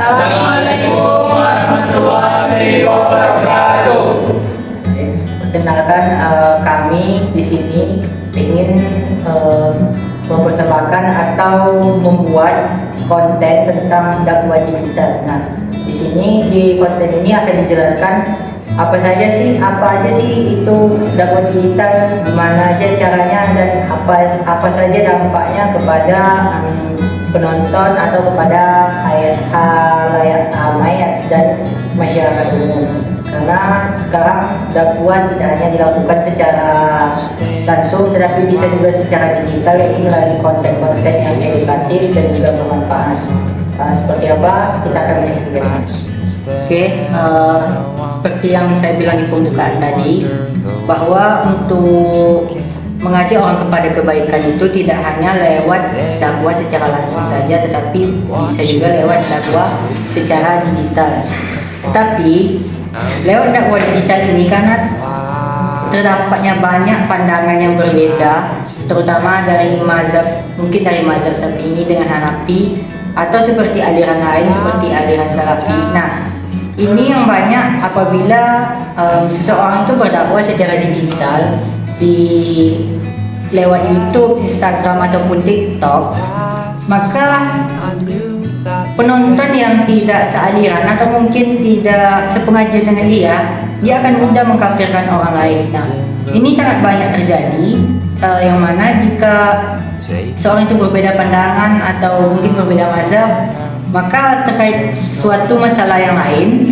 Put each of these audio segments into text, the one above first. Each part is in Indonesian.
Assalamualaikum warahmatullahi wabarakatuh. Perkenalkan, kami di sini ingin mempersembahkan atau membuat konten tentang dakwah digital. Nah, di sini di konten ini akan dijelaskan apa aja sih itu dakwah digital, gimana aja caranya, dan apa saja dampaknya kepada penonton atau kepada halayak ramai dan masyarakat umum. Karena sekarang dakwah tidak hanya dilakukan secara langsung, tetapi bisa juga secara digital, yaitu melalui konten-konten yang edukatif dan juga bermanfaat. Seperti apa? Kita akan menyaksikan. Oke, seperti yang saya bilang di pembukaan tadi, bahwa untuk mengajak orang kepada kebaikan itu tidak hanya lewat dakwah secara langsung saja, tetapi bisa juga lewat dakwah secara digital. Tetapi lewat dakwah digital ini karena terdapatnya banyak pandangan yang berbeda, terutama dari mazhab Syafi'i dengan Hanafi, atau seperti aliran lain seperti aliran Salafi. Nah, ini yang banyak apabila seseorang itu berdakwah secara digital lewat YouTube, Instagram ataupun TikTok, maka penonton yang tidak sealiran atau mungkin tidak sepengajian dengan dia akan mudah mengkafirkan orang lain. Nah, ini sangat banyak terjadi, yang mana jika seorang itu berbeda pandangan atau mungkin berbeda mazhab, maka terkait suatu masalah yang lain,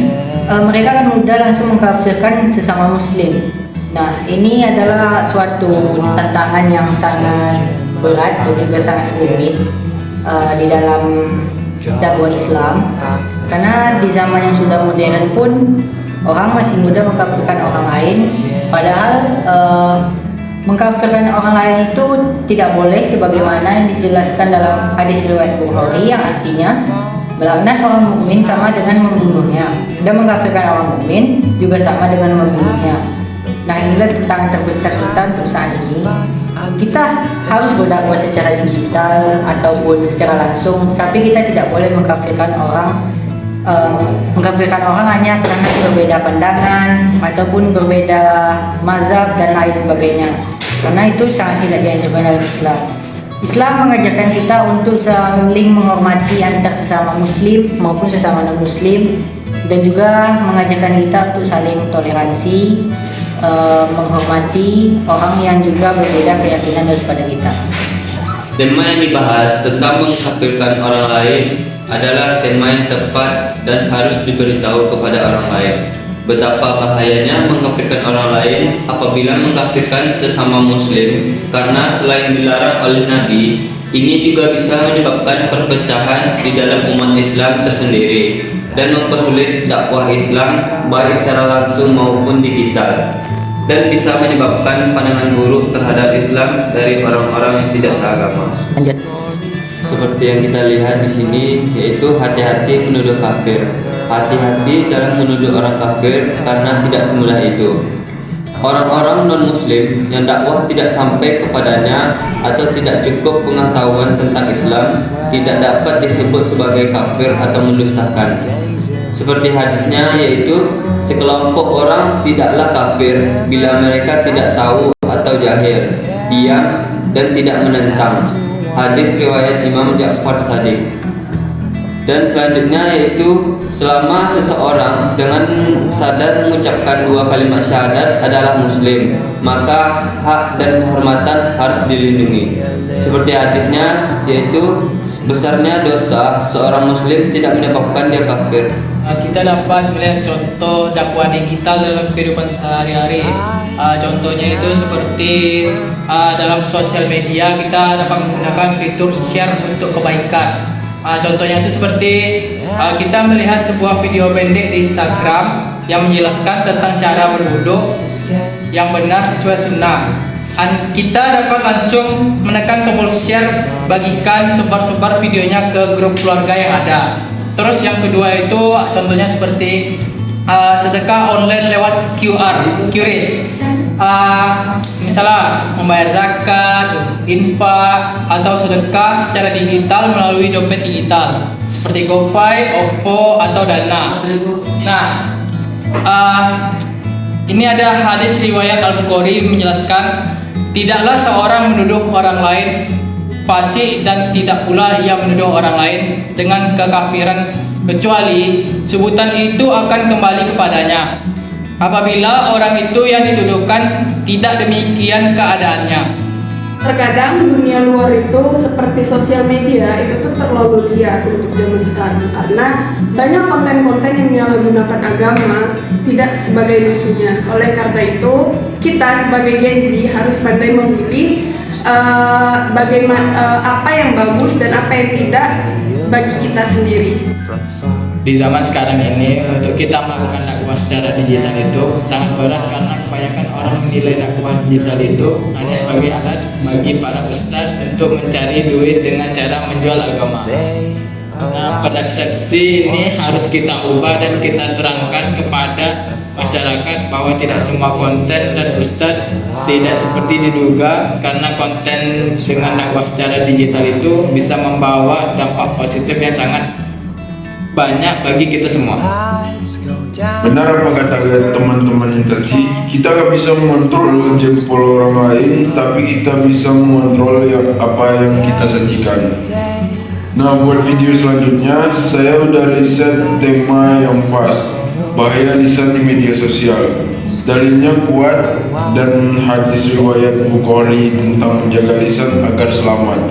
mereka akan mudah langsung mengkafirkan sesama muslim. Nah, ini adalah suatu tantangan yang sangat berat dan juga sangat rumit di dalam dakwah Islam, karena di zaman yang sudah modern pun orang masih mudah mengkafirkan orang lain, padahal mengkafirkan orang lain itu tidak boleh, sebagaimana yang dijelaskan dalam hadis riwayat Bukhari yang artinya melaknat orang mukmin sama dengan membunuhnya, dan mengkafirkan orang mukmin juga sama dengan membunuhnya. Nah, inilah tantangan terbesar kita untuk saat ini. Kita harus berdakwah secara digital ataupun secara langsung, tapi kita tidak boleh mengkafirkan orang hanya karena berbeda pandangan ataupun berbeda mazhab dan lain sebagainya, karena itu sangat tidak dianjurkan dalam Islam. Islam mengajarkan kita untuk saling menghormati antar sesama muslim maupun sesama non muslim, dan juga mengajarkan kita untuk saling toleransi, menghormati orang yang juga berbeda keyakinan daripada kita. Tema yang dibahas tentang mengkafirkan orang lain adalah tema yang tepat dan harus diberitahu kepada orang lain. Betapa bahayanya mengkafirkan orang lain apabila mengkafirkan sesama muslim, karena selain dilarang oleh Nabi, ini juga bisa menyebabkan perpecahan di dalam umat Islam tersendiri dan mempersulit dakwah Islam baik secara langsung maupun digital, dan bisa menyebabkan pandangan buruk terhadap Islam dari orang-orang yang tidak seagama. Seperti yang kita lihat di sini, yaitu hati-hati menuduh kafir. Hati-hati dalam menuduh orang kafir, karena tidak semudah itu. Orang-orang non-muslim yang dakwah tidak sampai kepadanya atau tidak cukup pengetahuan tentang Islam tidak dapat disebut sebagai kafir atau mendustakan. Seperti hadisnya, yaitu sekelompok orang tidaklah kafir bila mereka tidak tahu atau jahil, diam dan tidak menentang. Hadis riwayat Imam Ja'far Shadiq. Dan selanjutnya yaitu selama seseorang dengan sadar mengucapkan dua kalimat syahadat adalah muslim, maka hak dan kehormatan harus dilindungi. Seperti hadisnya, yaitu besarnya dosa seorang muslim tidak menyebabkan dia kafir. Kita dapat melihat contoh dakwah digital dalam kehidupan sehari-hari. Contohnya itu seperti dalam sosial media kita dapat menggunakan fitur share untuk kebaikan. Contohnya itu seperti kita melihat sebuah video pendek di Instagram yang menjelaskan tentang cara berwudu yang benar sesuai sunnah. Kita dapat langsung menekan tombol share, bagikan, sebar-sebar videonya ke grup keluarga yang ada. Terus yang kedua itu contohnya seperti sedekah online lewat QRIS. Misalnya membayar zakat, infak, atau sedekah secara digital melalui dompet digital. seperti GoPay, OVO, atau Dana. Nah, ini ada hadis riwayat Al-Bukhari menjelaskan, tidaklah seorang menuduh orang lain fasik dan tidak pula ia menuduh orang lain dengan kekafiran kecuali sebutan itu akan kembali kepadanya apabila orang itu yang dituduhkan tidak demikian keadaannya. Terkadang dunia luar itu seperti sosial media itu tuh terlalu liar untuk zaman sekarang karena banyak konten-konten yang menyalahgunakan agama tidak sebagai mestinya. Oleh karena itu kita sebagai Gen Z harus pandai memilih bagaimana apa yang bagus dan apa yang tidak bagi kita sendiri. Di zaman sekarang ini untuk kita melakukan dakwah secara digital itu sangat berat karena kebanyakan orang menilai dakwah digital itu hanya sebagai alat bagi para ustadz untuk mencari duit dengan cara menjual agama. Nah, pada persepsi ini harus kita ubah dan kita terangkan kepada masyarakat bahwa tidak semua konten dan ustadz tidak seperti diduga, karena konten dengan dakwah secara digital itu bisa membawa dampak positif yang sangat banyak bagi kita semua. Benar apa kata teman-teman yang tadi, kita nggak bisa mengontrol jempol orang lain, tapi kita bisa mengontrol apa yang kita sajikan. Nah, buat video selanjutnya saya udah riset tema yang pas, bahaya lisan di media sosial. Dalilnya kuat dan hadis riwayat Bukhari tentang menjaga lisan agar selamat.